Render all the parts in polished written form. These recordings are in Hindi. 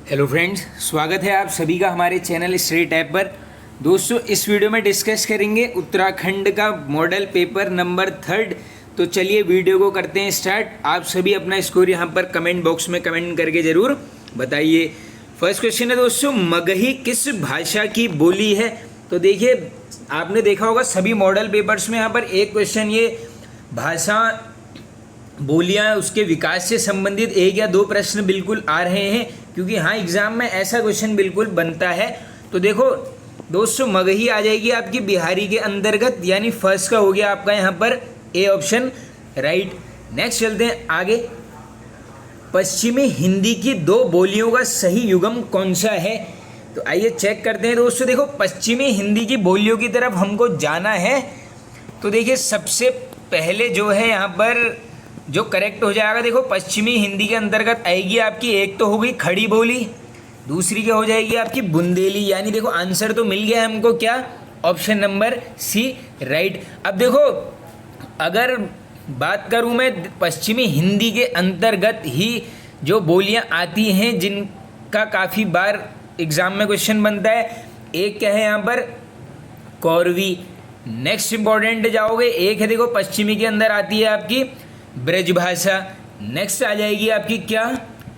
हेलो फ्रेंड्स, स्वागत है आप सभी का हमारे चैनल स्टडी टैब पर। दोस्तों, इस वीडियो में डिस्कस करेंगे उत्तराखंड का मॉडल पेपर नंबर 3। तो चलिए वीडियो को करते हैं स्टार्ट। आप सभी अपना स्कोर यहाँ पर कमेंट बॉक्स में कमेंट करके ज़रूर बताइए। फर्स्ट क्वेश्चन है दोस्तों, मगही किस भाषा की बोली है? तो देखिए, आपने देखा होगा सभी मॉडल पेपर्स में यहाँ पर एक क्वेश्चन ये भाषा बोलियाँ उसके विकास से संबंधित एक या दो प्रश्न बिल्कुल आ रहे हैं, क्योंकि हाँ एग्जाम में ऐसा क्वेश्चन बिल्कुल बनता है। तो देखो दोस्तों, मगही आ जाएगी आपकी बिहारी के अंतर्गत, यानी फर्स्ट का हो गया आपका यहाँ पर ए ऑप्शन राइट। नेक्स्ट चलते हैं आगे। पश्चिमी हिंदी की दो बोलियों का सही युग्म कौन सा है? तो आइए चेक करते हैं दोस्तों। देखो, पश्चिमी हिंदी की बोलियों की तरफ हमको जाना है। तो देखिए, सबसे पहले जो है यहाँ पर जो करेक्ट हो जाएगा, देखो पश्चिमी हिंदी के अंतर्गत आएगी आपकी, एक तो हो गई खड़ी बोली, दूसरी क्या हो जाएगी आपकी बुंदेली। यानी देखो आंसर तो मिल गया हमको, क्या? Option number C right. अब देखो, अगर बात करूं मैं पश्चिमी हिंदी के अंतर्गत ही जो बोलियां आती हैं जिनका काफ़ी बार एग्जाम में क्वेश्चन बनता है, एक क्या है यहाँ पर कौरवी। नेक्स्ट इंपॉर्टेंट जाओगे, एक है देखो पश्चिमी के अंदर आती है आपकी ब्रजभाषा। नेक्स्ट आ जाएगी आपकी क्या?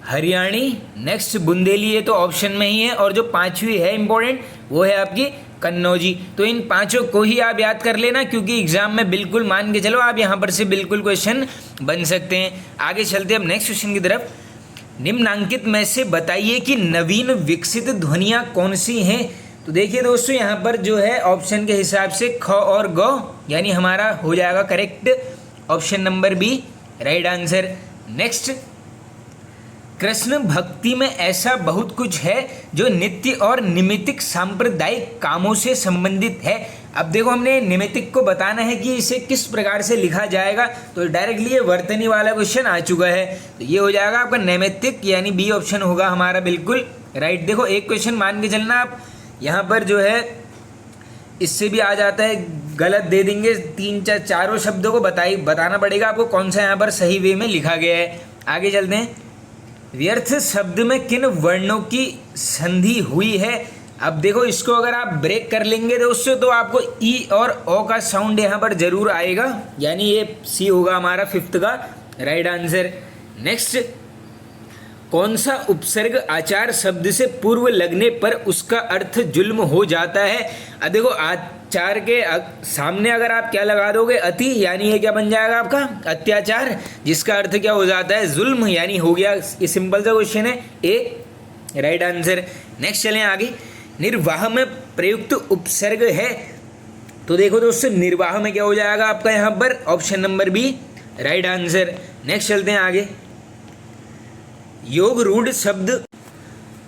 हरियाणी। नेक्स्ट बुंदेली, ये तो ऑप्शन में ही है। और जो पांचवी है इंपॉर्टेंट, वो है आपकी कन्नौजी। तो इन पांचों को ही आप याद कर लेना, क्योंकि एग्जाम में बिल्कुल मान के चलो आप यहाँ पर से बिल्कुल क्वेश्चन बन सकते हैं। आगे चलते हैं अब नेक्स्ट क्वेश्चन की तरफ। निम्नांकित में से बताइए कि नवीन विकसित ध्वनियाँ कौन सी हैं? तो देखिए दोस्तों, यहाँ पर जो है ऑप्शन के हिसाब से ख और ग, यानी हमारा हो जाएगा correct option number B right answer. Next, Krishna भक्ति में ऐसा बहुत कुछ है जो नित्य और निमित्तिक सांप्रदायिक कामों से संबंधित है। अब देखो, हमने निमित्तिक को बताना है कि इसे किस प्रकार से लिखा जाएगा, तो डायरेक्टली ये वर्तनी वाला क्वेश्चन आ चुका है। तो ये हो जाएगा आपका नैमित्तिक, यानी बी ऑप्शन होगा हमारा बिल्कुल राइट। देखो, एक क्वेश्चन मान के चलना आप, यहाँ पर जो है इससे भी आ जाता है, गलत दे देंगे, तीन चारों शब्दों को बताना पड़ेगा आपको कौन सा यहाँ पर सही वे में लिखा गया है। आगे चलते हैं। व्यर्थ शब्द में किन वर्णों की संधि हुई है? अब देखो, इसको अगर आप ब्रेक कर लेंगे दोस्तों, तो आपको ई और ओ का साउंड यहाँ पर जरूर आएगा, यानी ये सी होगा हमारा फिफ्थ का राइट आंसर। नेक्स्ट, कौन सा उपसर्ग आचार शब्द से पूर्व लगने पर उसका अर्थ जुल्म हो जाता है? अब देखो, आचार के सामने अगर आप क्या लगा दोगे? अति, यानी ये क्या बन जाएगा आपका अत्याचार, जिसका अर्थ क्या हो जाता है? जुल्म, यानी हो गया। ये सिंपल सा क्वेश्चन है, ए राइट आंसर। नेक्स्ट चलें आगे। निर्वाह में प्रयुक्त उपसर्ग है? तो देखो दोस्तों, निर्वाह में क्या हो जाएगा आपका यहाँ पर option number B right answer. Next चलते हैं आगे। योग रूढ़ शब्द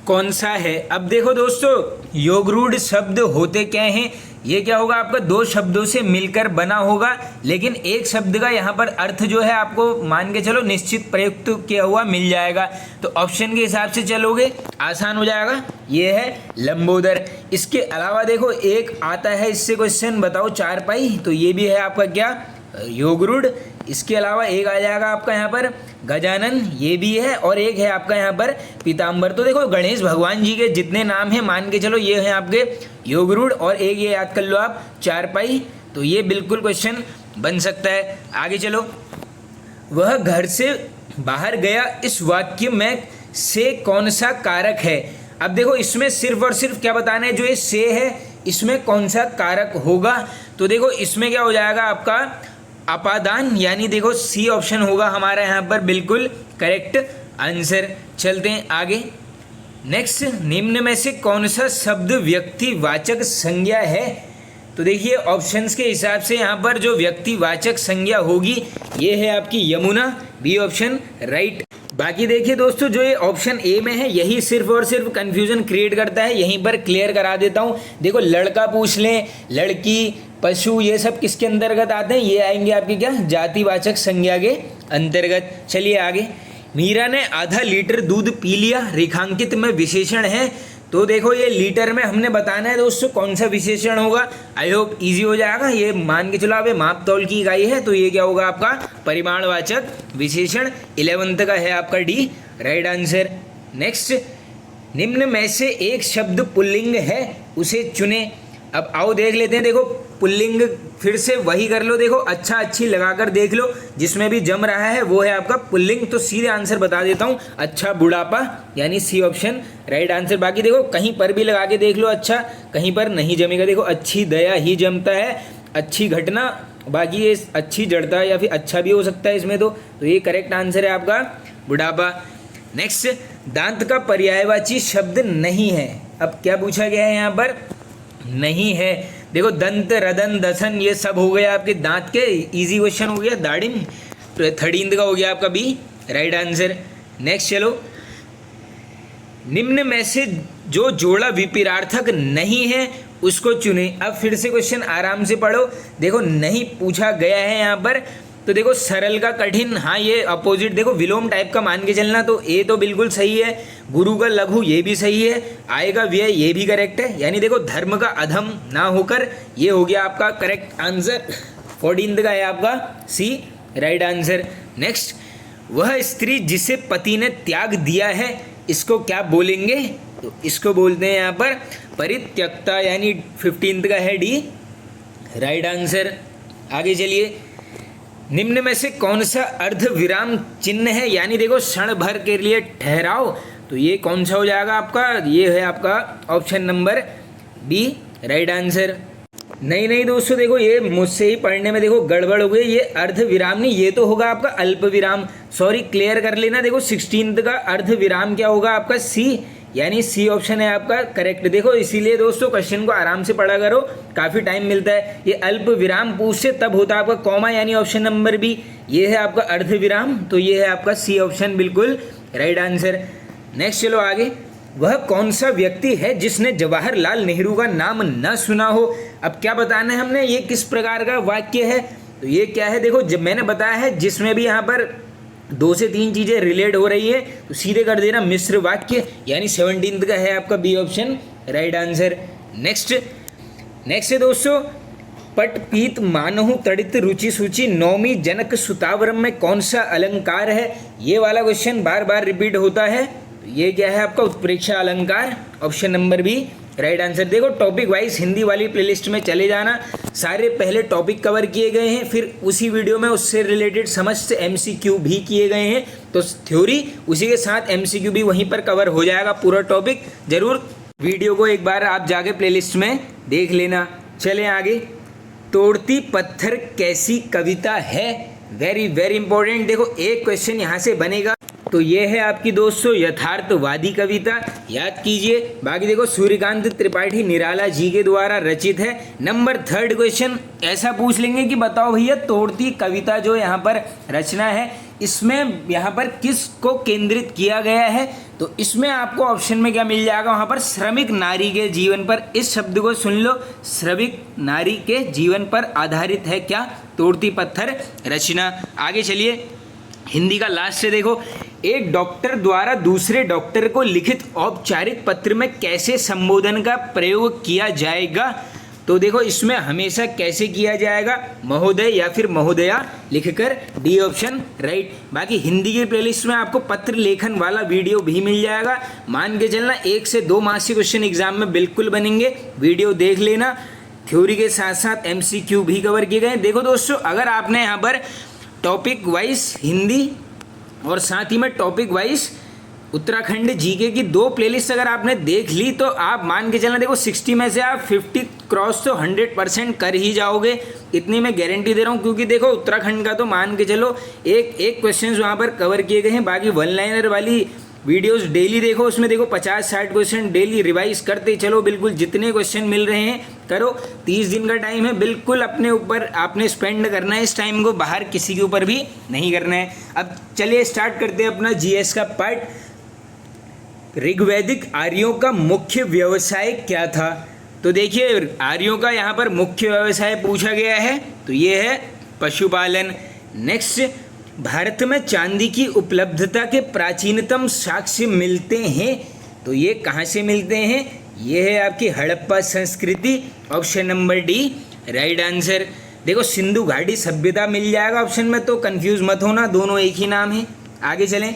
कौन सा है? अब देखो दोस्तों, योग रूढ़ शब्द होते क्या हैं? ये क्या होगा आपका दो शब्दों से मिलकर बना होगा, लेकिन एक शब्द का यहाँ पर अर्थ जो है आपको मान के चलो निश्चित प्रयुक्त किया हुआ मिल जाएगा। तो ऑप्शन के हिसाब से चलोगे, आसान हो जाएगा। ये है लंबोदर। इसके अलावा देखो, एक आता है इससे क्वेश्चन, बताओ चारपाई, तो ये भी है आपका क्या? योगरूढ़। इसके अलावा एक आ जाएगा आपका यहाँ पर गजानन, ये भी है। और एक है आपका यहाँ पर पीताम्बर। तो देखो, गणेश भगवान जी के जितने नाम हैं मान के चलो ये हैं आपके योगरूढ़, और एक ये याद कर लो आप चारपाई। तो ये बिल्कुल क्वेश्चन बन सकता है। आगे चलो। वह घर से बाहर गया, इस वाक्य में से कौन सा कारक है? अब देखो, इसमें सिर्फ और सिर्फ क्या बताना है, जो ये से है इसमें कौन सा कारक होगा? तो देखो, इसमें क्या हो जाएगा आपका अपादान, यानी देखो सी ऑप्शन होगा हमारा यहाँ पर बिल्कुल करेक्ट आंसर। चलते हैं आगे। नेक्स्ट, निम्न में से कौन सा शब्द व्यक्तिवाचक संज्ञा है? तो देखिए, ऑप्शंस के हिसाब से यहाँ पर जो व्यक्तिवाचक संज्ञा होगी ये है आपकी यमुना, बी ऑप्शन राइट। बाकी देखिए दोस्तों, जो ये ऑप्शन ए में है यही सिर्फ और सिर्फ कंफ्यूजन क्रिएट करता है। यहीं पर क्लियर करा देता हूँ। देखो, लड़का पूछ लें, लड़की, पशु, ये सब किसके अंतर्गत आते हैं? ये आएंगे आपकी क्या? जातिवाचक संज्ञा के अंतर्गत। चलिए आगे। मीरा ने आधा लीटर दूध पी लिया, रेखांकित में विशेषण है? तो देखो, ये लीटर में हमने बताना है दोस्तों कौन सा विशेषण होगा। आई होप इजी हो जाएगा। ये मान के चलो, आप माप तौल की इकाई है, तो ये क्या होगा आपका परिमाणवाचक विशेषण। 11th का है आपका डी राइट आंसर। नेक्स्ट, निम्न में से एक शब्द पुल्लिंग है, उसे चुने। अब आओ देख लेते हैं। देखो पुल्लिंग फिर से वही कर लो, देखो अच्छा अच्छी लगाकर देख लो, जिसमें भी जम रहा है वो है आपका पुल्लिंग। तो सीधे आंसर बता देता हूँ, अच्छा बुढ़ापा, यानी सी ऑप्शन राइट आंसर। बाकी देखो कहीं पर भी लगा के देख लो, अच्छा कहीं पर नहीं जमेगा। देखो अच्छी दया ही जमता है, अच्छी घटना, बाकी ये अच्छी जड़ता या फिर अच्छा भी हो सकता है इसमें। तो ये करेक्ट आंसर है आपका बुढ़ापा। नेक्स्ट, दांत का पर्यायवाची शब्द नहीं है। अब क्या पूछा गया है यहाँ पर, नहीं है। देखो दंत, रदन, दसन ये सब हो गया आपके दांत के, इजी क्वेश्चन हो गया। दाढ़िम तो थर्ड का हो गया आपका बी राइट आंसर। नेक्स्ट चलो, निम्न में से जो जोड़ा विपरीतार्थक नहीं है उसको चुने। अब फिर से क्वेश्चन आराम से पढ़ो। देखो नहीं पूछा गया है यहाँ पर, तो देखो सरल का कठिन, हाँ ये अपोजिट, देखो विलोम टाइप का मान के चलना, तो ए तो बिल्कुल सही है। गुरु का लघु ये भी सही है। आय का व्यय ये भी करेक्ट है। यानी देखो धर्म का अधम ना होकर ये हो गया आपका करेक्ट आंसर। 14 का है आपका सी राइट आंसर। नेक्स्ट, वह स्त्री जिसे पति ने त्याग दिया है, इसको क्या बोलेंगे, तो इसको बोलते हैं यहाँ पर परित्यक्ता, यानी 15 का है डी राइट आंसर। आगे चलिए, निम्न में से कौन सा अर्ध विराम चिन्ह है, यानी देखो क्षण भर के लिए ठहराओ, तो ये कौन सा हो जाएगा आपका, ये है आपका option number B right answer. नहीं दोस्तों, देखो ये मुझसे ही पढ़ने में देखो गड़बड़ हो गई, ये अर्ध विराम नहीं, ये तो होगा आपका अल्प विराम। सॉरी, क्लियर कर लेना। देखो 16 का अर्ध विराम क्या होगा आपका सी, यानी सी ऑप्शन है आपका करेक्ट। देखो इसीलिए दोस्तों क्वेश्चन को आराम से पढ़ा करो, काफ़ी टाइम मिलता है। ये अल्प विराम पूछते तब होता है आपका कॉमा, यानी ऑप्शन नंबर बी, ये है आपका अर्ध विराम, तो ये है आपका सी ऑप्शन बिल्कुल राइट आंसर। नेक्स्ट चलो आगे, वह कौन सा व्यक्ति है जिसने जवाहरलाल नेहरू का नाम न सुना हो। अब क्या बताना है हमने, ये किस प्रकार का वाक्य है, तो ये क्या है, देखो जब मैंने बताया है जिसमें भी यहाँ पर 2 से 3 चीज़ें रिलेट हो रही है तो सीधे कर देना मिश्र वाक्य, यानी 17 का है आपका B option right answer. Next है दोस्तों, पट पीत मानहु तड़ित रुचि सूचि नौमी जनक सुतावरम में कौन सा अलंकार है। ये वाला क्वेश्चन बार बार रिपीट होता है, तो ये क्या है आपका उत्प्रेक्षा अलंकार, option number B right answer. देखो टॉपिक वाइज हिंदी वाली प्लेलिस्ट में चले जाना, सारे पहले टॉपिक कवर किए गए हैं, फिर उसी वीडियो में उससे रिलेटेड समस्त MCQ भी किए गए हैं, तो थ्योरी उसी के साथ MCQ भी वहीं पर कवर हो जाएगा पूरा टॉपिक। जरूर वीडियो को एक बार आप जाके प्लेलिस्ट में देख लेना। चलें आगे, तोड़ती पत्थर कैसी कविता है, वेरी वेरी इंपॉर्टेंट। देखो एक क्वेश्चन यहाँ से बनेगा, तो ये है आपकी दोस्तों यथार्थवादी कविता, याद कीजिए। बाकी देखो सूर्यकांत त्रिपाठी निराला जी के द्वारा रचित है। नंबर 3 क्वेश्चन ऐसा पूछ लेंगे कि बताओ भैया तोड़ती कविता जो यहाँ पर रचना है, इसमें यहाँ पर किस को केंद्रित किया गया है, तो इसमें आपको ऑप्शन में क्या मिल जाएगा, वहाँ पर श्रमिक नारी के जीवन पर। इस शब्द को सुन लो, श्रमिक नारी के जीवन पर आधारित है क्या तोड़ती पत्थर रचना। आगे चलिए, हिंदी का लास्ट से देखो, एक डॉक्टर द्वारा दूसरे डॉक्टर को लिखित औपचारिक पत्र में कैसे संबोधन का प्रयोग किया जाएगा, तो देखो इसमें हमेशा कैसे किया जाएगा, महोदय या फिर महोदया लिखकर, डी ऑप्शन राइट। बाकी हिंदी की प्लेलिस्ट में आपको पत्र लेखन वाला वीडियो भी मिल जाएगा। मान के चलना 1 से 2 मार्क्स के क्वेश्चन एग्जाम में बिल्कुल बनेंगे, वीडियो देख लेना। थ्योरी के साथ साथ MCQ भी कवर किए गए। देखो दोस्तों, अगर आपने यहाँ पर टॉपिक वाइज हिंदी और साथ ही में टॉपिक वाइज उत्तराखंड जीके की 2 प्लेलिस्ट अगर आपने देख ली, तो आप मान के चलना, देखो 60 में से आप 50 क्रॉस तो 100% कर ही जाओगे, इतनी मैं गारंटी दे रहा हूँ। क्योंकि देखो उत्तराखंड का तो मान के चलो एक क्वेश्चन वहाँ पर कवर किए गए हैं। बाकी 1 लाइनर वाली वीडियोस डेली देखो, उसमें देखो 50-60 क्वेश्चन डेली रिवाइज करते चलो, बिल्कुल जितने क्वेश्चन मिल रहे हैं करो। 30 दिन का टाइम है, बिल्कुल अपने ऊपर आपने स्पेंड करना है इस टाइम को, बाहर किसी के ऊपर भी नहीं करना है। अब चलिए स्टार्ट करते हैं अपना GS का पार्ट। ऋग्वैदिक आर्यों का मुख्य व्यवसाय क्या था, तो देखिए आर्यों का यहाँ पर मुख्य व्यवसाय पूछा गया है, तो ये है पशुपालन। नेक्स्ट, भारत में चांदी की उपलब्धता के प्राचीनतम साक्ष्य मिलते हैं, तो ये कहाँ से मिलते हैं, ये है आपकी हड़प्पा संस्कृति, option number D right answer. देखो सिंधु घाटी सभ्यता मिल जाएगा ऑप्शन में, तो कंफ्यूज मत होना, दोनों एक ही नाम है। आगे चलें,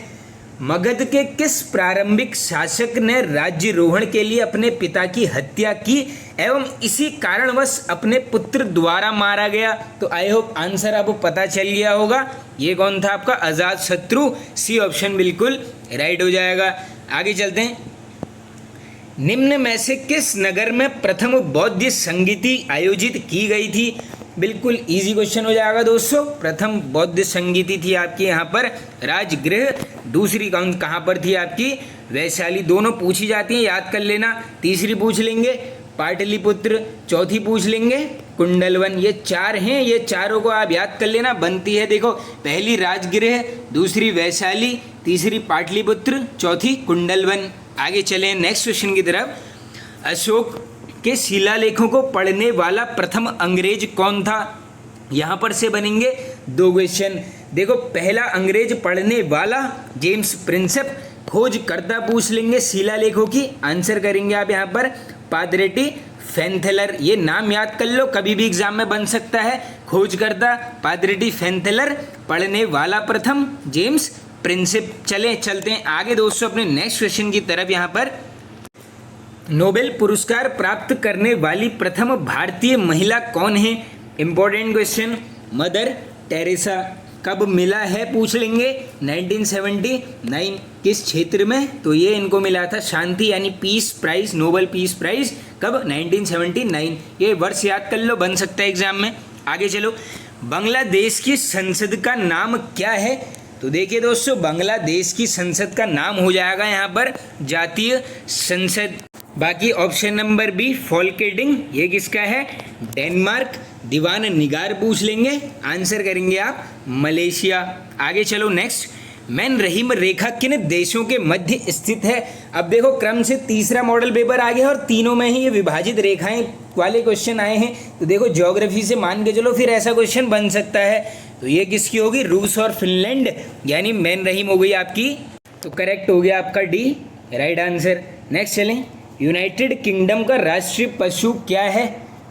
मगध के किस प्रारंभिक शासक ने राज्यारोहण के लिए अपने पिता की हत्या की एवं इसी कारणवश अपने पुत्र द्वारा मारा गया? तो आई होप आंसर आपको पता चल गया होगा। ये कौन था आपका? अजातशत्रु। सी ऑप्शन बिल्कुल राइट हो जाएगा। आगे चलते हैं। निम्न में से किस नगर में प्रथम बौद्ध संगीति आयोजित की गई थी? बिल्कुल इजी क्वेश्चन हो जाएगा दोस्तों। प्रथम बौद्ध संगीति थी आपकी यहाँ पर राजगृह। दूसरी कहाँ पर थी आपकी? वैशाली। दोनों पूछी जाती हैं, याद कर लेना। तीसरी पूछ लेंगे पाटलिपुत्र, चौथी पूछ लेंगे कुंडलवन। ये चार हैं, ये चारों को आप याद कर लेना। बनती है देखो, पहली राजगृह, दूसरी वैशाली, तीसरी पाटलिपुत्र, चौथी कुंडलवन। आगे चलें नेक्स्ट क्वेश्चन की तरफ। अशोक के शिलालेखों को पढ़ने वाला प्रथम अंग्रेज कौन था? यहाँ पर से बनेंगे दो क्वेश्चन। देखो, पहला अंग्रेज पढ़ने वाला जेम्स प्रिंसेप। खोजकर्ता पूछ लेंगे शिलालेखों की, आंसर करेंगे आप यहाँ पर पादरेटी फेंथेलर। ये नाम याद कर लो, कभी भी एग्जाम में बन सकता है। खोजकर्ता पादरेटी फेंथेलर, पढ़ने वाला प्रथम जेम्स प्रिंसेप। चलते हैं आगे दोस्तों अपने नेक्स्ट क्वेश्चन की तरफ। यहाँ पर नोबेल पुरस्कार प्राप्त करने वाली प्रथम भारतीय महिला कौन है? Important question. Mother Teresa. कब मिला है पूछ लेंगे। 1979। किस क्षेत्र में? तो ये इनको मिला था शांति यानी peace prize, Nobel peace prize. कब? 1979। ये वर्ष याद कर लो, बन सकता है एग्जाम में। आगे चलो। बांग्लादेश की संसद का नाम क्या है? तो देखिए दोस्तों, बांग्लादेश की संसद का नाम हो जाएगा यहाँ पर जातीय संसद। बाकी ऑप्शन नंबर बी फोल्केडिंग, ये किसका है? डेनमार्क। दीवान निगार पूछ लेंगे, आंसर करेंगे आप मलेशिया। आगे चलो नेक्स्ट। मैन रहीम रेखा किन देशों के मध्य स्थित है? अब देखो, क्रम से तीसरा मॉडल पेपर आ गया और तीनों में ही ये विभाजित रेखाएं वाले क्वेश्चन आए हैं। तो देखो, ज्योग्राफी से मान के चलो फिर ऐसा क्वेश्चन बन सकता है। तो ये किसकी होगी? रूस और फिनलैंड, यानी मैन रहीम हो गई आपकी। तो करेक्ट हो गया आपका डी, राइट आंसर। नेक्स्ट चलें। यूनाइटेड किंगडम का राष्ट्रीय पशु क्या है?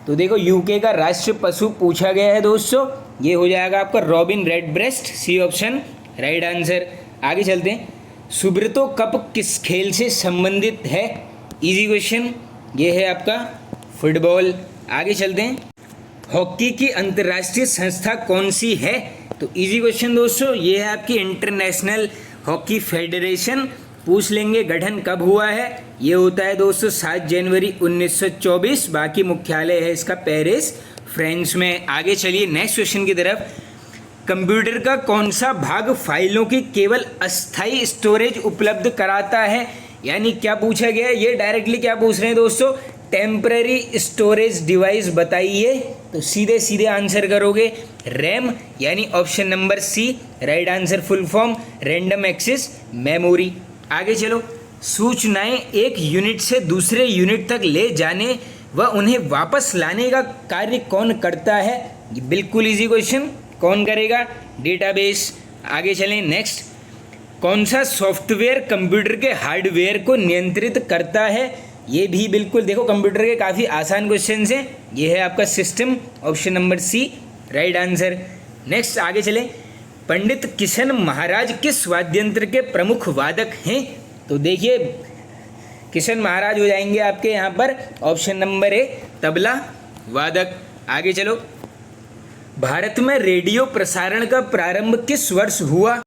तो देखो, यूके का राष्ट्रीय पशु पूछा गया है दोस्तों, ये हो जाएगा आपका robin redbreast. C option right answer. आगे चलते हैं। सुब्रतो कप किस खेल से संबंधित है? इजी क्वेश्चन, ये है आपका फुटबॉल। आगे चलते हैं। हॉकी की अंतर्राष्ट्रीय संस्था कौन सी है? तो इजी क्वेश्चन दोस्तों, ये है आपकी इंटरनेशनल हॉकी फेडरेशन। पूछ लेंगे गठन कब हुआ है? ये होता है दोस्तों 7 जनवरी 1924। बाकी मुख्यालय है इसका पेरिस, फ्रांस में। आगे चलिए नेक्स्ट क्वेश्चन की तरफ। कंप्यूटर का कौन सा भाग फाइलों की केवल अस्थायी स्टोरेज उपलब्ध कराता है? यानी क्या पूछा गया है? ये डायरेक्टली क्या पूछ रहे हैं दोस्तों? टेम्पररी स्टोरेज डिवाइस बताइए। तो सीधे सीधे आंसर करोगे रैम, यानी option number C right answer. Full form random access memory. आगे चलो। सूचनाएं एक यूनिट से दूसरे यूनिट तक ले जाने व उन्हें वापस लाने का कार्य कौन करता है? बिल्कुल इजी क्वेश्चन, कौन करेगा? डेटाबेस। आगे चलें नेक्स्ट। कौन सा सॉफ्टवेयर कंप्यूटर के हार्डवेयर को नियंत्रित करता है? ये भी बिल्कुल देखो, कंप्यूटर के काफ़ी आसान क्वेश्चन हैं। ये है आपका system, option number C right answer. Next आगे चलें। पंडित किशन महाराज किस वाद्ययंत्र के प्रमुख वादक हैं? तो देखिए, किशन महाराज हो जाएंगे आपके यहाँ पर ऑप्शन नंबर ए तबला वादक। आगे चलो। भारत में रेडियो प्रसारण का प्रारंभ किस वर्ष हुआ?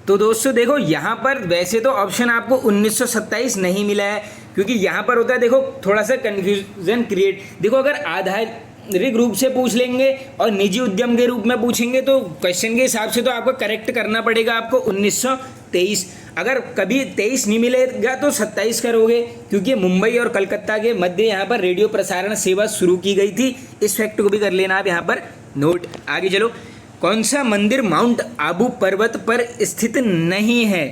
तो दोस्तों देखो, यहाँ पर वैसे तो ऑप्शन आपको 1927 नहीं मिला है, क्योंकि यहाँ पर होता है देखो थोड़ा सा कन्फ्यूजन क्रिएट। देखो, अगर आधारिक रूप से पूछ लेंगे और निजी उद्यम के रूप में पूछेंगे तो क्वेश्चन के हिसाब से तो आपको करेक्ट करना पड़ेगा आपको 1923। अगर कभी 23 नहीं मिलेगा तो 27 करोगे, क्योंकि मुंबई और कलकत्ता के मध्य यहाँ पर रेडियो प्रसारण सेवा शुरू की गई थी। इस फैक्ट को भी कर लेना आप यहाँ पर नोट। आगे चलो। कौन सा मंदिर माउंट आबू पर्वत पर स्थित नहीं है?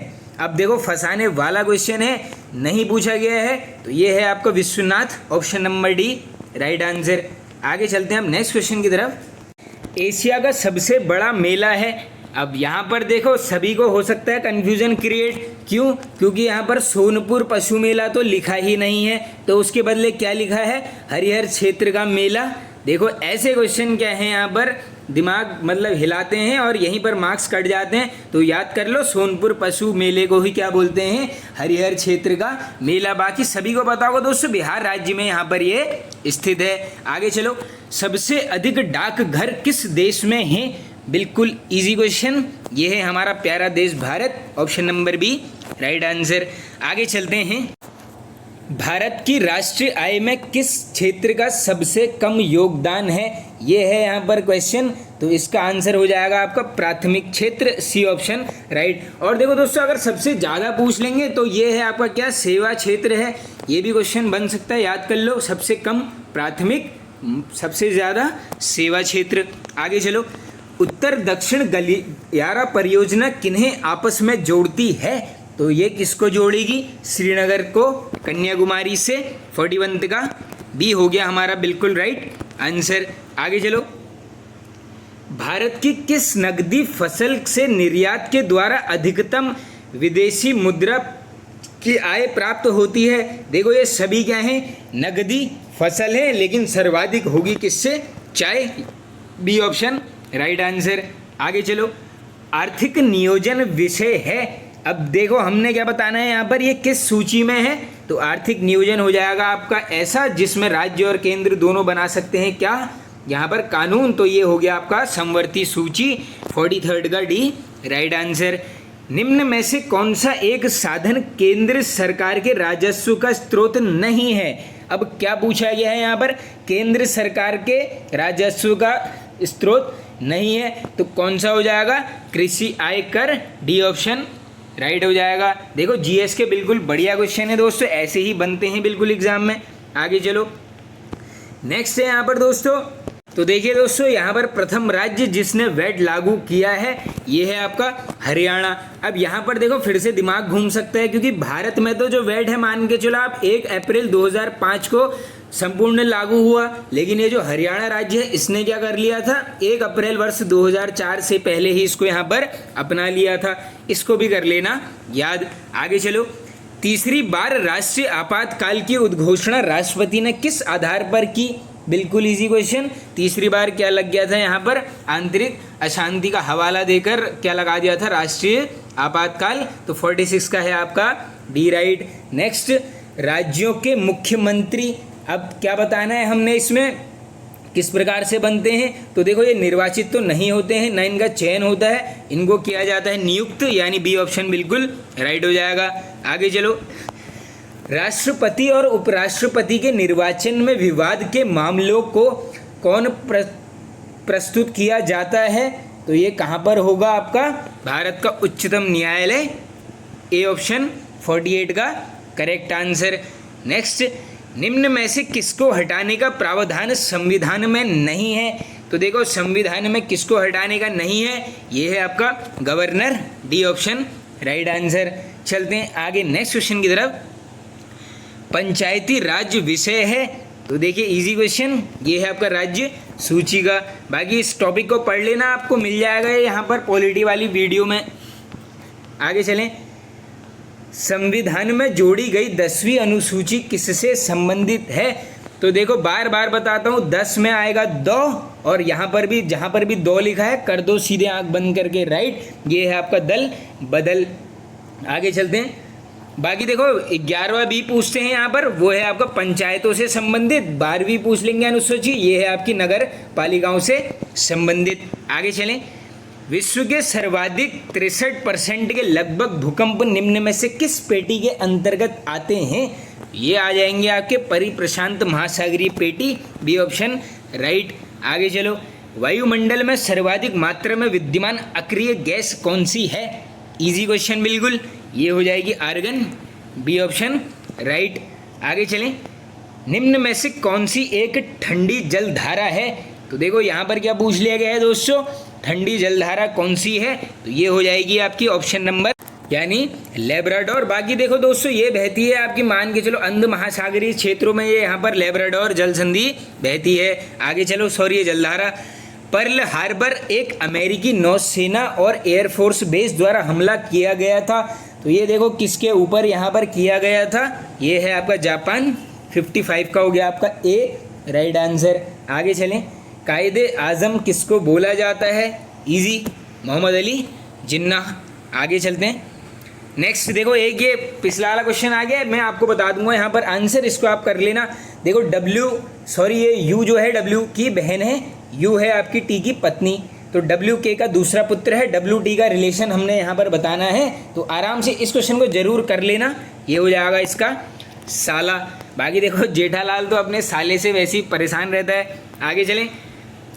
अब देखो, फंसाने वाला क्वेश्चन है, नहीं पूछा गया है। तो ये है आपका Vishwanath, option number D right answer. आगे चलते हैं हम नेक्स्ट क्वेश्चन की तरफ। एशिया का सबसे बड़ा मेला है। अब यहाँ पर देखो, सभी को हो सकता है कन्फ्यूजन क्रिएट। क्यों? क्योंकि यहाँ पर सोनपुर पशु मेला तो लिखा ही नहीं है, तो उसके बदले क्या लिखा है? हरिहर क्षेत्र का मेला। देखो, ऐसे क्वेश्चन क्या है यहाँ पर दिमाग मतलब हिलाते हैं और यहीं पर मार्क्स कट जाते हैं, तो याद कर लो सोनपुर पशु मेले को ही क्या बोलते हैं, हरिहर क्षेत्र का मेला। बाकी सभी को पता होगा दोस्तों बिहार राज्य में यहाँ पर ये स्थित है। आगे चलो, सबसे अधिक डाकघर किस देश में है? बिल्कुल इजी क्वेश्चन, ये है हमारा प्यारा देश Bharat, option number B right answer. आगे चलते हैं, भारत की राष्ट्रीय आय में किस क्षेत्र का सबसे कम योगदान है? ये है यहाँ पर क्वेश्चन, तो इसका आंसर हो जाएगा आपका प्राथमिक क्षेत्र, सी ऑप्शन राइट। और देखो दोस्तों अगर सबसे ज़्यादा पूछ लेंगे तो ये है आपका क्या, सेवा क्षेत्र है, ये भी क्वेश्चन बन सकता है, याद कर लो, सबसे कम प्राथमिक, सबसे ज़्यादा सेवा क्षेत्र। आगे चलो, उत्तर दक्षिण गलियारा परियोजना किन्हें आपस में जोड़ती है? तो ये किसको जोड़ेगी? श्रीनगर को कन्याकुमारी से, 41 का बी हो गया हमारा बिल्कुल राइट आंसर। आगे चलो, भारत की किस नकदी फसल से निर्यात के द्वारा अधिकतम विदेशी मुद्रा की आय प्राप्त होती है? देखो ये सभी क्या हैं, नकदी फसल है, लेकिन सर्वाधिक होगी किससे? चाय, बी ऑप्शन राइट आंसर। आगे चलो, आर्थिक नियोजन विषय है। अब देखो हमने क्या बताना है यहाँ पर, ये किस सूची में है? तो आर्थिक नियोजन हो जाएगा आपका ऐसा जिसमें राज्य और केंद्र दोनों बना सकते हैं क्या, यहाँ पर कानून, तो ये हो गया आपका समवर्ती सूची, 43 का डी राइट आंसर। निम्न में से कौन सा एक साधन केंद्र सरकार के राजस्व का स्रोत नहीं है? अब क्या पूछा गया है यहाँ पर, केंद्र सरकार के राजस्व का स्रोत नहीं है, तो कौन सा हो जाएगा? कृषि आयकर, डी ऑप्शन राइट हो जाएगा। देखो जीएस के बिल्कुल बढ़िया क्वेश्चन है दोस्तों, ऐसे ही बनते हैं बिल्कुल एग्जाम में। आगे चलो, नेक्स्ट है यहाँ पर दोस्तों, तो देखिए दोस्तों यहाँ पर प्रथम राज्य जिसने वैट लागू किया है ये है आपका हरियाणा। अब यहाँ पर देखो फिर से दिमाग घूम सकता है, क्योंकि भारत में तो जो वैट है मान के चलो आप 1 अप्रैल 2005 को संपूर्ण लागू हुआ, लेकिन ये जो हरियाणा राज्य है इसने क्या कर लिया था, 1 अप्रैल वर्ष 2004 से पहले ही इसको यहाँ पर अपना लिया था, इसको भी कर लेना याद। आगे चलो, तीसरी बार राष्ट्रीय आपातकाल की उद्घोषणा राष्ट्रपति ने किस आधार पर की? बिल्कुल इजी क्वेश्चन, तीसरी बार क्या लग गया था यहाँ पर, आंतरिक अशांति का हवाला देकर क्या लगा दिया था, राष्ट्रीय आपातकाल, तो 46 का है आपका डी राइट। नेक्स्ट, राज्यों के मुख्यमंत्री, अब क्या बताना है हमने इसमें, किस प्रकार से बनते हैं? तो देखो ये निर्वाचित तो नहीं होते हैं, ना इनका चयन होता है, इनको किया जाता है नियुक्त, यानी बी ऑप्शन बिल्कुल राइट हो जाएगा। आगे चलो, राष्ट्रपति और उपराष्ट्रपति के निर्वाचन में विवाद के मामलों को कौन प्रस्तुत किया जाता है? तो ये कहाँ पर होगा आपका, भारत का उच्चतम न्यायालय, ए ऑप्शन 48 का करेक्ट आंसर। नेक्स्ट, निम्न में से किसको हटाने का प्रावधान संविधान में नहीं है? तो देखो संविधान में किसको हटाने का नहीं है, ये है आपका governor, D option right answer. चलते हैं आगे नेक्स्ट क्वेश्चन की तरफ, पंचायती राज विषय है। तो देखिए इजी क्वेश्चन, ये है आपका राज्य सूची का, बाकी इस टॉपिक को पढ़ लेना, आपको मिल जाएगा यहाँ पर पॉलिटी वाली वीडियो में। आगे चलें, संविधान में जोड़ी गई 10वीं अनुसूची किससे संबंधित है? तो देखो बार बार बताता हूँ, 10 में आएगा 2, और यहाँ पर भी जहाँ पर भी 2 लिखा है कर दो सीधे आंख बंद करके राइट, ये है आपका दल बदल। आगे चलते हैं, बाकी देखो 11वां भी पूछते हैं यहाँ पर, वो है आपका पंचायतों से संबंधित, 12वीं पूछ लेंगे अनुसूची, ये है आपकी नगर पालिकाओं से संबंधित। आगे चलें, विश्व के सर्वाधिक 63% के लगभग भूकंप निम्न में से किस पेटी के अंतर्गत आते हैं? ये आ जाएंगे आपके परिप्रशांत महासागरीय पेटी, बी ऑप्शन राइट। आगे चलो, वायुमंडल में सर्वाधिक मात्रा में विद्यमान अक्रिय गैस कौन सी है? इजी क्वेश्चन बिल्कुल, ये हो जाएगी आर्गन, बी ऑप्शन राइट। आगे चलें, निम्न में से कौन सी एक ठंडी जलधारा है? तो देखो यहाँ पर क्या पूछ लिया गया है दोस्तों, ठंडी जलधारा कौन सी है? तो ये हो जाएगी आपकी ऑप्शन नंबर यानी लेब्राडोर। बाकी देखो दोस्तों ये बहती है आपकी मान के चलो अंध महासागरीय क्षेत्रों में, ये यहाँ पर लेब्राडोर जल संधि बहती है। आगे चलो, सॉरी जलधारा। पर्ल हार्बर एक अमेरिकी नौसेना और एयरफोर्स बेस द्वारा हमला किया गया था, तो ये देखो किसके ऊपर यहाँ पर किया गया था, ये है आपका जापान, 55 का हो गया आपका ए राइट आंसर। आगे चलें, कायदे आज़म किसको बोला जाता है? इजी, मोहम्मद अली जिन्नाह। आगे चलते हैं। नेक्स्ट देखो, एक ये पिछला वाला क्वेश्चन आ गया, मैं आपको बता दूंगा यहाँ पर आंसर, इसको आप कर लेना। देखो ये यू जो है डब्ल्यू की बहन है, यू है आपकी टी की पत्नी, तो डब्ल्यू के का दूसरा पुत्र है, डब्ल्यू टी का रिलेशन हमने यहाँ पर बताना है। तो आराम से इस क्वेश्चन को जरूर कर लेना, ये हो जाएगा इसका साला। बाकी देखो जेठालाल तो अपने साले से वैसे ही परेशान रहता है। आगे चलें।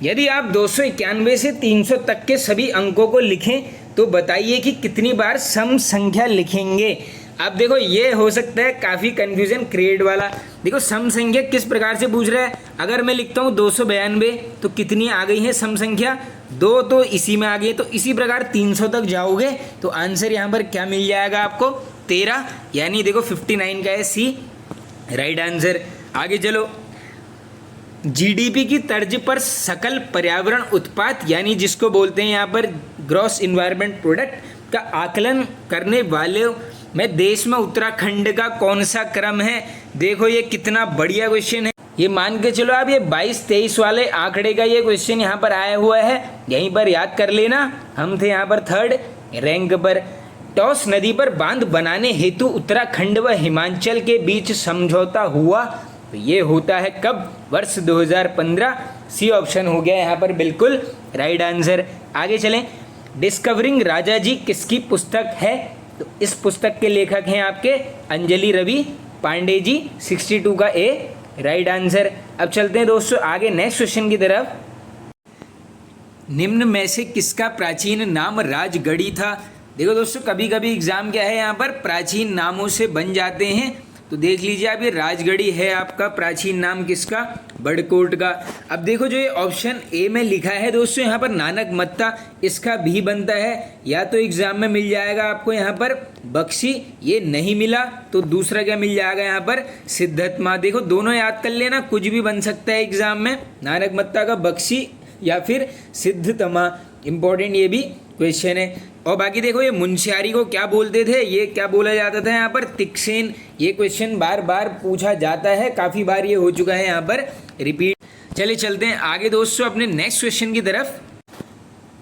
यदि आप 291 से 300 तक के सभी अंकों को लिखें तो बताइए कि कितनी बार सम संख्या लिखेंगे। अब देखो ये हो सकता है काफ़ी कंफ्यूजन क्रिएट वाला। देखो सम संख्या किस प्रकार से पूछ रहा है, अगर मैं लिखता हूँ 292 तो कितनी आ गई है सम संख्या? 2 तो इसी में आ गई, तो इसी प्रकार 300 तक जाओगे तो आंसर यहाँ पर क्या मिल जाएगा आपको? 13, यानी देखो 59 का है सी राइट आंसर। आगे चलो। जीडीपी की तर्ज पर सकल पर्यावरण उत्पाद यानी जिसको बोलते हैं यहाँ पर ग्रॉस इन्वायरमेंट प्रोडक्ट का आकलन करने वाले में देश में उत्तराखंड का कौन सा क्रम है? देखो ये कितना बढ़िया क्वेश्चन है, ये मान के चलो आप, ये 22-23 वाले आंकड़े का ये क्वेश्चन यहाँ पर आया हुआ है, यहीं पर याद कर लेना। हम थे यहाँ पर 3rd रैंक पर। टॉस नदी पर बांध बनाने हेतु उत्तराखंड व हिमाचल के बीच समझौता हुआ, तो ये होता है कब? वर्ष 2015। सी ऑप्शन हो गया यहाँ पर बिल्कुल राइट आंसर। आगे चलें। डिस्कवरिंग राजा जी किसकी पुस्तक है? तो इस पुस्तक के लेखक हैं आपके अंजलि रवि पांडे जी, 62 का ए राइट आंसर। अब चलते हैं दोस्तों आगे नेक्स्ट क्वेश्चन की तरफ। निम्न में से किसका प्राचीन नाम राजगढ़ी था? देखो दोस्तों कभी कभी एग्जाम क्या है यहाँ पर प्राचीन नामों से बन जाते हैं, तो देख लीजिए आप, ये राजगढ़ी है आपका प्राचीन नाम किसका? बड़कोट का। अब देखो जो ये ऑप्शन ए में लिखा है दोस्तों यहाँ पर नानक मत्ता, इसका भी बनता है, या तो एग्जाम में मिल जाएगा आपको यहाँ पर बख्शी, ये नहीं मिला तो दूसरा क्या मिल जाएगा यहाँ पर? सिद्धतमा। देखो दोनों याद कर लेना, कुछ भी बन सकता है एग्जाम में, नानक मत्ता का बख्शी या फिर सिद्धतमा, इंपॉर्टेंट ये भी क्वेश्चन है। और बाकी देखो ये मुंशियारी को क्या बोलते थे? ये क्या बोला जाता था यहाँ पर? तिक्सेन। ये क्वेश्चन बार बार पूछा जाता है, काफ़ी बार ये हो चुका है यहाँ पर रिपीट। चलिए चलते हैं आगे दोस्तों अपने नेक्स्ट क्वेश्चन की तरफ।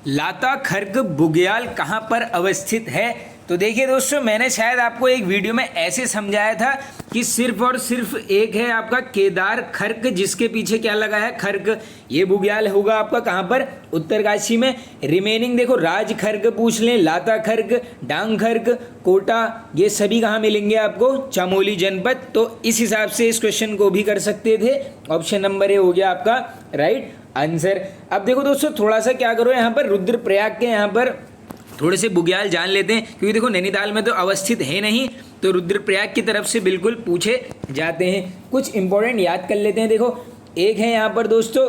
लाता खर्क बुग्याल कहाँ पर अवस्थित है? तो देखिए दोस्तों मैंने शायद आपको एक वीडियो में ऐसे समझाया था कि सिर्फ और सिर्फ एक है आपका केदार खर्क, जिसके पीछे क्या लगा है? खर्क। ये बुग्याल होगा आपका कहाँ पर? उत्तरकाशी में। रिमेनिंग देखो राज खर्क पूछ लें, लाता खर्क, डांग खर्क, कोटा, ये सभी कहाँ मिलेंगे आपको? चमोली जनपद। तो इस हिसाब से इस क्वेश्चन को भी कर सकते थे। ऑप्शन नंबर ए हो गया आपका राइट आंसर। अब देखो दोस्तों थोड़ा सा क्या करो, यहाँ पर रुद्रप्रयाग के यहाँ पर थोड़े से बुग्याल जान लेते हैं, क्योंकि देखो नैनीताल में तो अवस्थित है नहीं, तो रुद्रप्रयाग की तरफ से बिल्कुल पूछे जाते हैं। कुछ इंपॉर्टेंट याद कर लेते हैं। देखो एक है यहाँ पर दोस्तों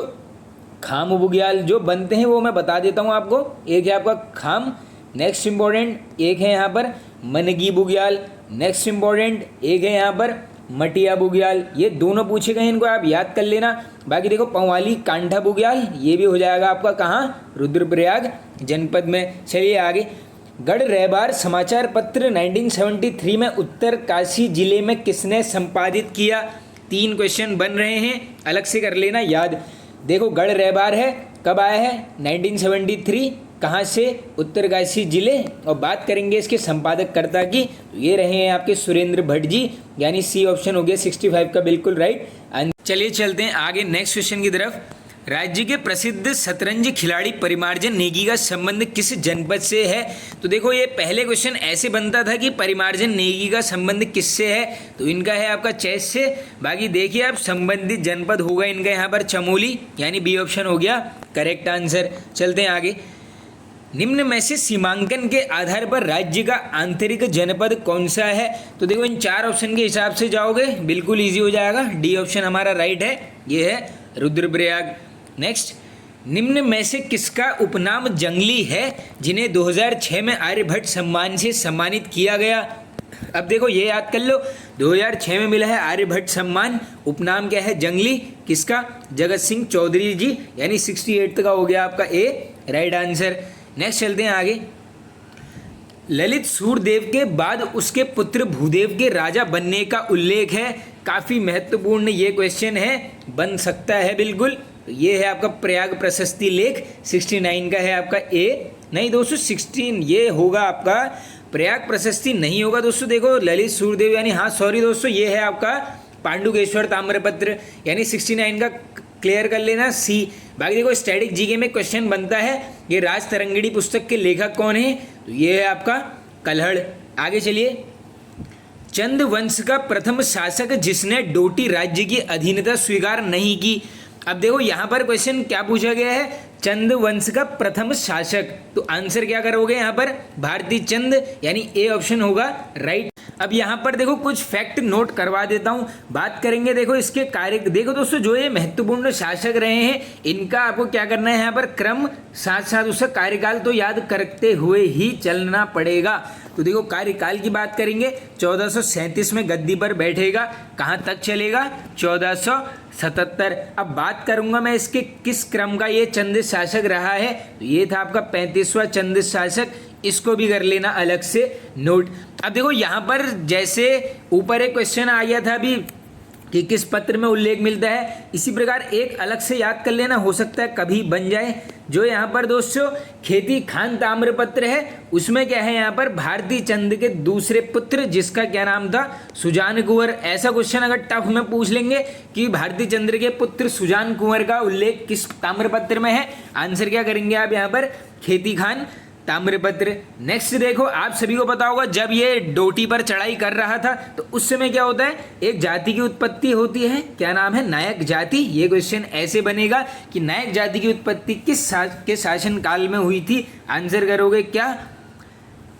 खाम बुग्याल, जो बनते हैं वो मैं बता देता हूँ आपको। एक है आपका खाम, नेक्स्ट इंपॉर्टेंट एक है यहाँ पर मनगी बुग्याल, नेक्स्ट इंपॉर्टेंट एक है यहाँ पर मटिया बुग्याल। ये दोनों पूछे गए, इनको आप याद कर लेना। बाकी देखो पंवाली कांठा बुग्याल, ये भी हो जाएगा आपका कहाँ? रुद्रप्रयाग जनपद में। चलिए आगे। गढ़ रहबार समाचार पत्र 1973 में उत्तरकाशी जिले में किसने संपादित किया? 3 क्वेश्चन बन रहे हैं, अलग से कर लेना याद। देखो गढ़ रहबार है, कब आया है? 1973, कहाँ से? उत्तरकाशी जिले। और बात करेंगे इसके संपादककर्ता की, तो ये रहे हैं आपके सुरेंद्र भट्ट जी, यानी सी ऑप्शन हो गया 65 का बिल्कुल राइट। चलिए चलते हैं आगे नेक्स्ट क्वेश्चन की तरफ। राज्य के प्रसिद्ध शतरंज खिलाड़ी परिमार्जन नेगी का संबंध किस जनपद से है? तो देखो ये पहले क्वेश्चन ऐसे बनता था कि परिमार्जन नेगी का संबंध किससे है, तो इनका है आपका चेस से। बाकी देखिए आप संबंधित जनपद होगा इनका यहाँ पर चमोली, यानी बी ऑप्शन हो गया करेक्ट आंसर। चलते हैं आगे। निम्न में से सीमांकन के आधार पर राज्य का आंतरिक जनपद कौन सा है? तो देखो इन 4 ऑप्शन के हिसाब से जाओगे बिल्कुल इजी हो जाएगा, डी ऑप्शन हमारा राइट है, ये है रुद्रप्रयाग। नेक्स्ट, निम्न में से किसका उपनाम जंगली है जिन्हें 2006 में आर्यभट्ट सम्मान से सम्मानित किया गया? अब देखो ये याद कर लो, 2006 में मिला है आर्यभट्ट सम्मान, उपनाम क्या है? जंगली। किसका? जगत सिंह चौधरी जी, यानी 68 का हो गया आपका ए राइट आंसर। नेक्स्ट चलते हैं आगे। ललित सूर्यदेव के बाद उसके पुत्र भूदेव के राजा बनने का उल्लेख है। काफ़ी महत्वपूर्ण ये क्वेश्चन है, बन सकता है बिल्कुल, तो ये है आपका प्रयाग प्रशस्ति लेख। 69 का है आपका ए, नहीं दोस्तों 16 ये होगा आपका प्रयाग प्रशस्ति नहीं होगा दोस्तों। देखो ललित सूर्यदेव यानी हाँ सॉरी दोस्तों, ये है आपका पांडुकेश्वर ताम्रपत्र यानी 69 का क्लियर कर लेना सी। बाकी देखो स्टैटिक जीके में क्वेश्चन बनता है ये राज तरंगिणी पुस्तक के लेखक कौन है, तो ये है आपका कल्हड़। आगे चलिए, चंद वंश का प्रथम शासक जिसने डोटी राज्य की अधीनता स्वीकार नहीं की। अब देखो यहाँ पर क्वेश्चन क्या पूछा गया है, चंद वंश का प्रथम शासक, तो आंसर क्या करोगे यहाँ पर भारती चंद यानी ए ऑप्शन होगा राइट। अब यहाँ पर देखो कुछ फैक्ट नोट करवा देता हूँ, बात करेंगे देखो इसके कार्य। देखो दोस्तों जो ये महत्वपूर्ण शासक रहे हैं इनका आपको क्या करना है यहाँ पर क्रम, साथ साथ उसका कार्यकाल तो याद करते हुए ही चलना पड़ेगा। तो देखो कार्यकाल की बात करेंगे 1437 में गद्दी पर बैठेगा, कहाँ तक चलेगा 1477। अब बात करूंगा मैं इसके किस क्रम का ये चंद शासक रहा है, तो ये था आपका 35वां चंद शासक, इसको भी कर लेना अलग से नोट। अब देखो यहाँ पर जैसे ऊपर एक क्वेश्चन आ गया था अभी कि किस पत्र में उल्लेख मिलता है, इसी प्रकार एक अलग से याद कर लेना, हो सकता है कभी बन जाए। जो यहाँ पर दोस्तों खेती खान ताम्रपत्र है उसमें क्या है यहाँ पर भारती चंद के दूसरे पुत्र जिसका क्या नाम था सुजान कुंवर। ऐसा क्वेश्चन अगर टफ में पूछ लेंगे कि भारती चंद्र के पुत्र सुजान कुंवर का उल्लेख किस ताम्रपत्र में है, आंसर क्या करेंगे आप यहाँ पर खेती खान ताम्रपत्र। नेक्स्ट देखो आप सभी को पता होगा जब ये डोटी पर चढ़ाई कर रहा था तो उस समय क्या होता है, एक जाति की उत्पत्ति होती है, क्या नाम है नायक जाति। ये क्वेश्चन ऐसे बनेगा कि नायक जाति की उत्पत्ति किस के शासन काल में हुई थी, आंसर करोगे क्या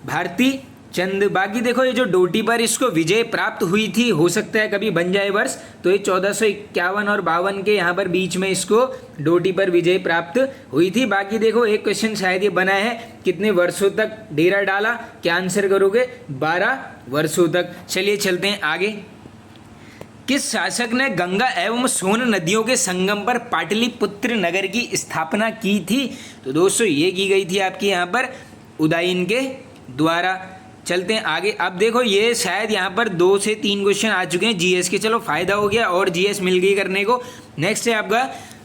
भारती चंद। बाकी देखो ये जो डोटी पर इसको विजय प्राप्त हुई थी, हो सकता है कभी बन जाए वर्ष, तो ये 1451 और 52 के यहाँ पर बीच में इसको डोटी पर विजय प्राप्त हुई थी। बाकी देखो एक क्वेश्चन शायद ये बना है कितने वर्षों तक डेरा डाला, क्या आंसर करोगे 12 वर्षों तक। चलिए चलते हैं आगे। किस शासक ने गंगा एवं सोन नदियों के संगम पर पाटलिपुत्र नगर की स्थापना की थी, तो दोस्तों ये की गई थी आपकी यहाँ पर उदयन के द्वारा। चलते हैं आगे। अब देखो ये शायद यहाँ पर 2 से 3 क्वेश्चन आ चुके हैं जीएस के, चलो फायदा हो गया और जीएस मिल गई करने को। नेक्स्ट है आपका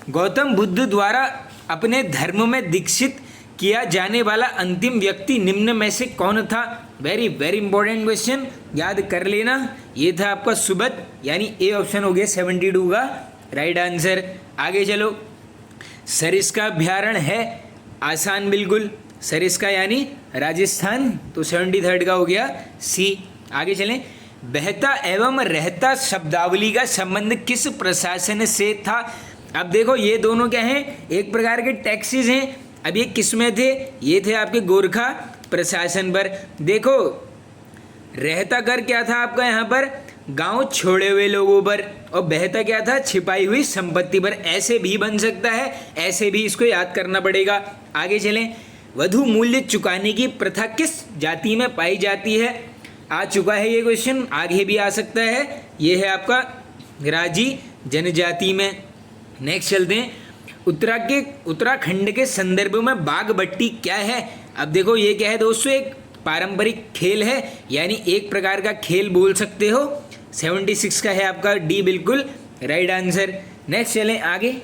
गौतम बुद्ध द्वारा अपने धर्म में दीक्षित किया जाने वाला अंतिम व्यक्ति निम्न में से कौन था। वेरी वेरी इंपॉर्टेंट क्वेश्चन, याद कर लेना। ये था आपका सुबत यानी ए ऑप्शन हो गया 72 का राइट आंसर। आगे चलो, सरिस्का अभ्यारण्य है आसान बिल्कुल, सरिस्का यानी राजस्थान, तो 73 का हो गया सी। आगे चलें, बहता एवं रहता शब्दावली का संबंध किस प्रशासन से था। अब देखो ये दोनों क्या हैं, एक प्रकार के टैक्सेस हैं। अब ये किस में थे, ये थे आपके गोरखा प्रशासन पर। देखो रहता कर क्या था आपका यहाँ पर गांव छोड़े हुए लोगों पर, और बहता क्या था छिपाई हुई संपत्ति पर। ऐसे भी बन सकता है, ऐसे भी इसको याद करना पड़ेगा। आगे चलें, वधु मूल्य चुकाने की प्रथा किस जाति में पाई जाती है। आ चुका है ये क्वेश्चन, आगे भी आ सकता है। ये है आपका राजी जनजाति में। नेक्स्ट चलते हैं, उत्तराखंड के संदर्भ में बागबट्टी क्या है। अब देखो ये क्या है दोस्तों, एक पारंपरिक खेल है, यानी एक प्रकार का खेल बोल सकते हो। 76 का है आपका डी बिल्कुल राइट आंसर। नेक्स्ट चलें आगे,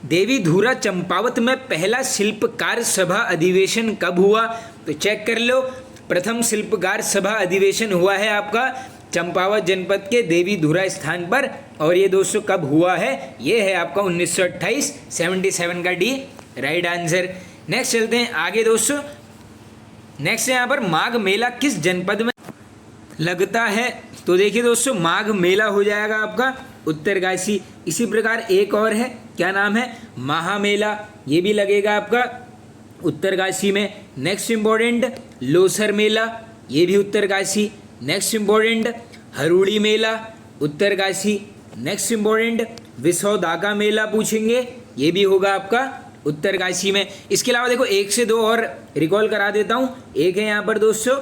देवी धुरा चंपावत में पहला शिल्पकार सभा अधिवेशन कब हुआ, तो चेक कर लो। प्रथम शिल्पकार सभा अधिवेशन हुआ है आपका चंपावत जनपद के देवी धुरा स्थान पर, और ये दोस्तों कब हुआ है, ये है आपका 1928 77 का डी राइट आंसर। नेक्स्ट चलते हैं आगे दोस्तों। नेक्स्ट यहाँ पर माघ मेला किस जनपद में लगता है, तो देखिए दोस्तों माघ मेला हो जाएगा आपका उत्तरकाशी। इसी प्रकार एक और है, क्या नाम है महामेला, ये भी लगेगा आपका उत्तरकाशी में। नेक्स्ट इंपॉर्टेंट लोसर मेला, ये भी उत्तरकाशी। नेक्स्ट इंपॉर्टेंट हरुड़ी मेला उत्तरकाशी। नेक्स्ट इंपॉर्टेंट विसौदाका मेला पूछेंगे, ये भी होगा आपका उत्तरकाशी में। इसके अलावा देखो 1 से 2 और रिकॉल करा देता हूँ। एक है यहाँ पर दोस्तों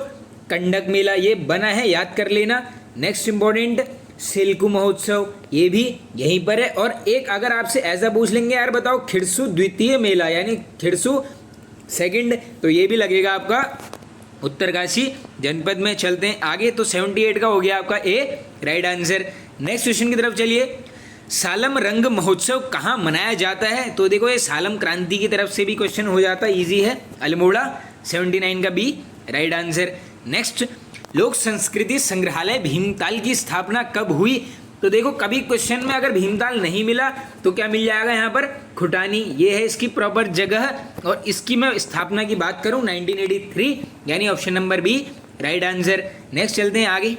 कंडक मेला, ये बना है याद कर लेना। नेक्स्ट इंपॉर्टेंट सिल्क महोत्सव, ये भी यहीं पर है। और एक अगर आपसे ऐसा पूछ लेंगे यार बताओ खिरसू द्वितीय मेला यानी खिरसू सेकंड, तो ये भी लगेगा आपका उत्तरकाशी जनपद में। चलते हैं आगे, तो 78 का हो गया आपका ए राइट आंसर। नेक्स्ट क्वेश्चन की तरफ चलिए, सालम रंग महोत्सव कहाँ मनाया जाता है? तो देखो ये सालम क्रांति की तरफ से भी क्वेश्चन हो जाता है, इजी है। अल्मोड़ा 79 का बी राइट आंसर। नेक्स्ट, लोक संस्कृति संग्रहालय भीमताल की स्थापना कब हुई? तो देखो कभी क्वेश्चन में अगर भीमताल नहीं मिला तो क्या मिल जाएगा यहाँ पर? खुटानी, ये है इसकी प्रॉपर जगह। और इसकी मैं स्थापना की बात करूँ 1983, यानी option number B right answer. Next चलते हैं आगे।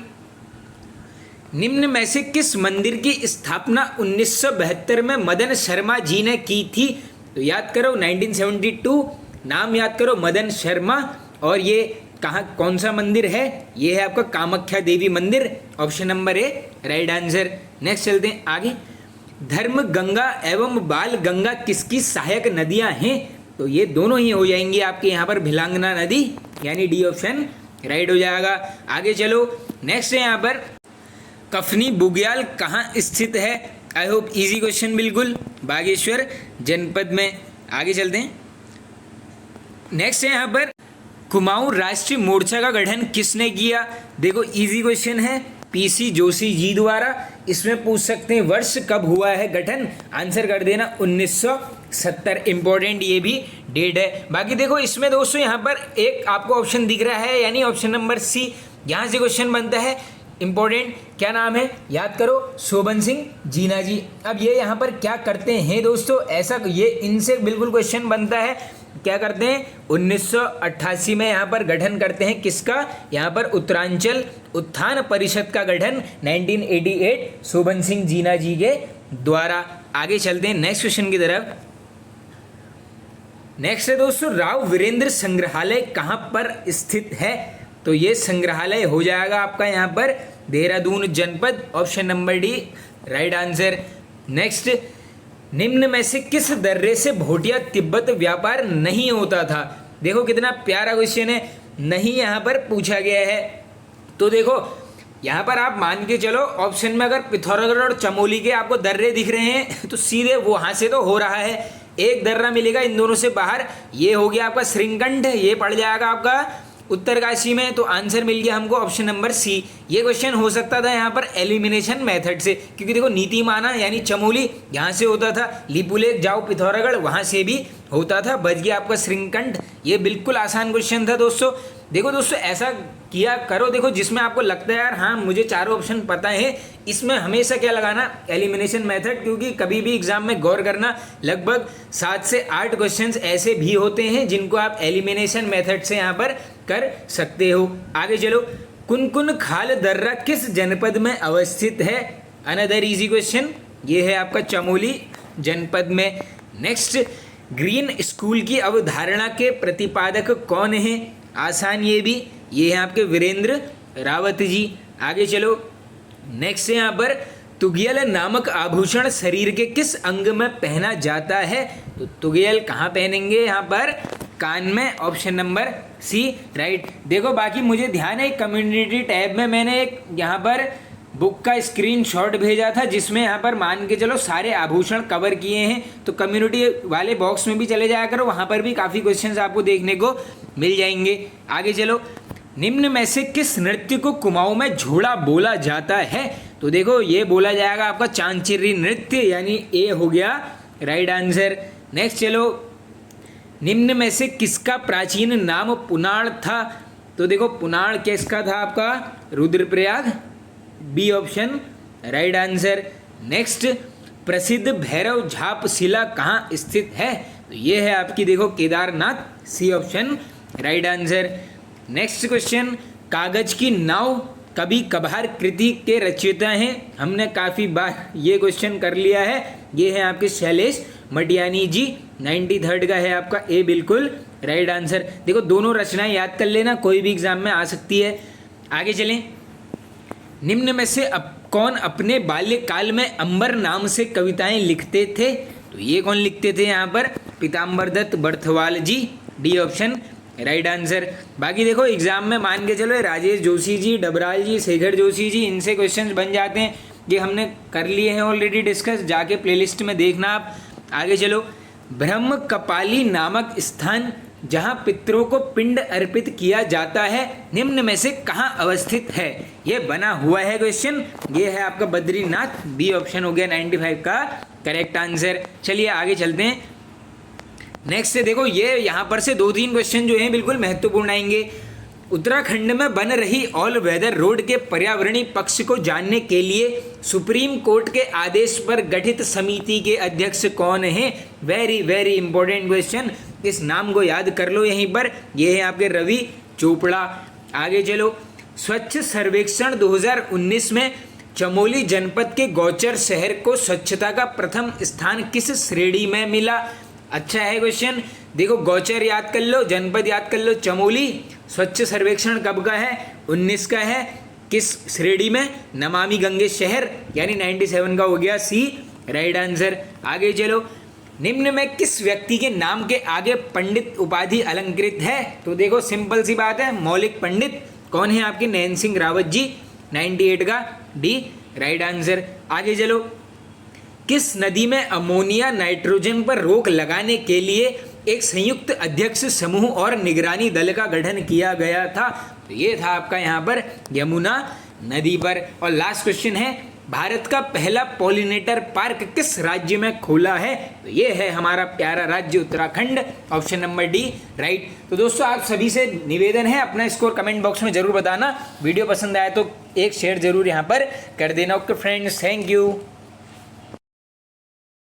निम्न में से किस मंदिर की स्थापना 1972 में मदन शर्मा जी ने की थी? तो याद करो 1972, नाम याद करो मदन शर्मा। और ये कहाँ कौन सा मंदिर है? ये है आपका कामाख्या देवी मंदिर, option number A right answer. Next चलते हैं आगे। धर्म गंगा एवं बाल गंगा किसकी सहायक नदियां हैं? तो ये दोनों ही हो जाएंगी आपके यहाँ पर भिलांगना नदी, यानी डी ऑप्शन राइट हो जाएगा। आगे चलो, नेक्स्ट है यहाँ पर कफनी बुग्याल कहाँ स्थित है? आई होप इजी क्वेश्चन, बिल्कुल बागेश्वर जनपद में। आगे चलते हैं। नेक्स्ट है यहाँ पर कुमाऊं राष्ट्रीय मोर्चा का गठन किसने किया? देखो इजी क्वेश्चन है, पीसी जोशी जी द्वारा। इसमें पूछ सकते हैं वर्ष कब हुआ है गठन, आंसर कर देना 1970। इंपॉर्टेंट ये भी डेट है। बाकी देखो इसमें दोस्तों यहाँ पर एक आपको ऑप्शन दिख रहा है, यानी ऑप्शन नंबर सी, यहाँ से क्वेश्चन बनता है। इंपॉर्टेंट क्या नाम है? याद करो, शोभन सिंह जीना जी। अब ये यहाँ पर क्या करते हैं दोस्तों, ऐसा ये इनसे बिल्कुल क्वेश्चन बनता है। क्या करते हैं? 1988 में यहाँ पर गठन करते हैं किसका? यहाँ पर उत्तरांचल उत्थान परिषद का गठन 1988 शोभन सिंह जीना जी के द्वारा। आगे चलते हैं नेक्स्ट क्वेश्चन की तरफ। नेक्स्ट है दोस्तों राव वीरेंद्र संग्रहालय कहाँ पर स्थित है? तो ये संग्रहालय हो जाएगा आपका यहाँ पर देहरादून जनपद, option number D right answer. Next, निम्न में से किस दर्रे से भोटिया तिब्बत व्यापार नहीं होता था? देखो कितना प्यारा क्वेश्चन है, नहीं यहाँ पर पूछा गया है। तो देखो यहाँ पर आप मान के चलो, ऑप्शन में अगर पिथौरागढ़ और चमोली के आपको दर्रे दिख रहे हैं तो सीधे वहाँ से तो हो रहा है। एक दर्रा मिलेगा इन दोनों से बाहर, ये हो गया आपका श्रीकंठ, ये पड़ जाएगा आपका उत्तरकाशी में। तो आंसर मिल गया हमको ऑप्शन नंबर सी। ये क्वेश्चन हो सकता था यहाँ पर एलिमिनेशन मेथड से, क्योंकि देखो नीतिमाना यानी चमोली यहाँ से होता था, लिपुलेख जाओ पिथौरागढ़ वहाँ से भी होता था, बच गया आपका श्रीकंठ। ये बिल्कुल आसान क्वेश्चन था दोस्तों। देखो दोस्तों ऐसा किया करो, देखो जिसमें आपको लगता है यार हाँ मुझे चारों ऑप्शन पता है, इसमें हमेशा क्या लगाना? Elimination method. क्योंकि कभी भी एग्जाम में गौर करना, लगभग 7 से 8 क्वेश्चंस ऐसे भी होते हैं जिनको आप एलिमिनेशन मेथड से यहाँ पर कर सकते हो। आगे चलो, कुनकुन खाल दर्रा किस जनपद में अवस्थित है? अनदर इजी क्वेश्चन, ये है आपका चमोली जनपद में। नेक्स्ट, ग्रीन स्कूल की अवधारणा के प्रतिपादक कौन है? आसान ये भी, ये है आपके वीरेंद्र रावत जी। आगे चलो, नेक्स्ट है यहाँ पर तुगियल नामक आभूषण शरीर के किस अंग में पहना जाता है? तो तुगियल कहाँ पहनेंगे? यहाँ पर कान में, ऑप्शन नंबर सी राइट। देखो बाकी मुझे ध्यान है कम्युनिटी टैब में मैंने एक यहाँ पर बुक का स्क्रीनशॉट भेजा था जिसमें यहाँ पर मान के चलो सारे आभूषण कवर किए हैं। तो कम्युनिटी वाले बॉक्स में भी चले जाया करो, वहाँ पर भी काफ़ी क्वेश्चंस आपको देखने को मिल जाएंगे। आगे चलो, निम्न में से किस नृत्य को कुमाऊं में झोड़ा बोला जाता है? तो देखो ये बोला जाएगा आपका चांचिरी नृत्य, यानी ए हो गया राइट आंसर। नेक्स्ट चलो, निम्न में से किसका प्राचीन नाम पुनाड़ था? तो देखो पुनाड़ किसका था आपका? Rudraprayag, B option right answer. Next, प्रसिद्ध भैरव झाप शिला कहाँ स्थित है? तो ये है आपकी देखो Kedarnath, C option right answer. Next question, कागज की नाव कभी कभार कृति के रचयिता हैं? हमने काफ़ी बार ये क्वेश्चन कर लिया है। ये है आपके शैलेश मटियानी जी, 93 का है आपका ए बिल्कुल राइट आंसर। देखो दोनों रचनाएं याद कर लेना, कोई भी एग्जाम में आ सकती है। आगे चलें, निम्न में से कौन अपने बाल्यकाल में अंबर नाम से कविताएं लिखते थे? तो ये कौन लिखते थे यहाँ पर? पीताम्बर दत्त बर्थवाल जी, डी ऑप्शन राइट आंसर। बाकी देखो एग्जाम में मान के चलो राजेश जोशी जी, डबराल जी, शेखर जोशी जी, इनसे क्वेश्चंस बन जाते हैं। ये हमने कर लिए हैं ऑलरेडी डिस्कस, जाके प्लेलिस्ट में देखना आप। आगे चलो, ब्रह्म कपाली नामक स्थान जहां पितरों को पिंड अर्पित किया जाता है निम्न में से कहां अवस्थित है? ये बना हुआ है क्वेश्चन, ये है आपका बद्रीनाथ। बी ऑप्शन हो गया 95 का करेक्ट आंसर। चलिए आगे चलते हैं। नेक्स्ट है देखो, ये यहाँ पर से 2-3 क्वेश्चन जो हैं बिल्कुल महत्वपूर्ण आएंगे। उत्तराखंड में बन रही ऑल वेदर रोड के पर्यावरणीय पक्ष को जानने के लिए सुप्रीम कोर्ट के आदेश पर गठित समिति के अध्यक्ष कौन हैं? वेरी वेरी इंपॉर्टेंट क्वेश्चन, इस नाम को याद कर लो यहीं पर। ये है आपके रवि चोपड़ा। आगे चलो, स्वच्छ सर्वेक्षण 2019 में चमोली जनपद के गौचर शहर को स्वच्छता का प्रथम स्थान किस श्रेणी में मिला? अच्छा है क्वेश्चन। देखो, गौचर याद कर लो, जनपद याद कर लो चमोली। स्वच्छ सर्वेक्षण कब का है? 19 का है। किस श्रेणी में? नमामि गंगे शहर, यानी 97 का हो गया सी राइट आंसर। आगे चलो, निम्न में किस व्यक्ति के नाम के आगे पंडित उपाधि अलंकृत है? तो देखो सिंपल सी बात है, मौलिक पंडित। कौन है आपके? नैन सिंह रावत जी, 98 का डी राइट आंसर। आगे चलो, किस नदी में अमोनिया नाइट्रोजन पर रोक लगाने के लिए एक संयुक्त अध्यक्ष समूह और निगरानी दल का गठन किया गया था? तो ये था आपका यहाँ पर यमुना नदी पर। और लास्ट क्वेश्चन है, भारत का पहला पॉलिनेटर पार्क किस राज्य में खुला है? तो ये है हमारा प्यारा राज्य Uttarakhand, option number D right. तो दोस्तों, आप सभी से निवेदन है, अपना स्कोर कमेंट बॉक्स में जरूर बताना। वीडियो पसंद आया तो एक शेयर जरूर यहाँ पर कर देना। Okay friends, thank you.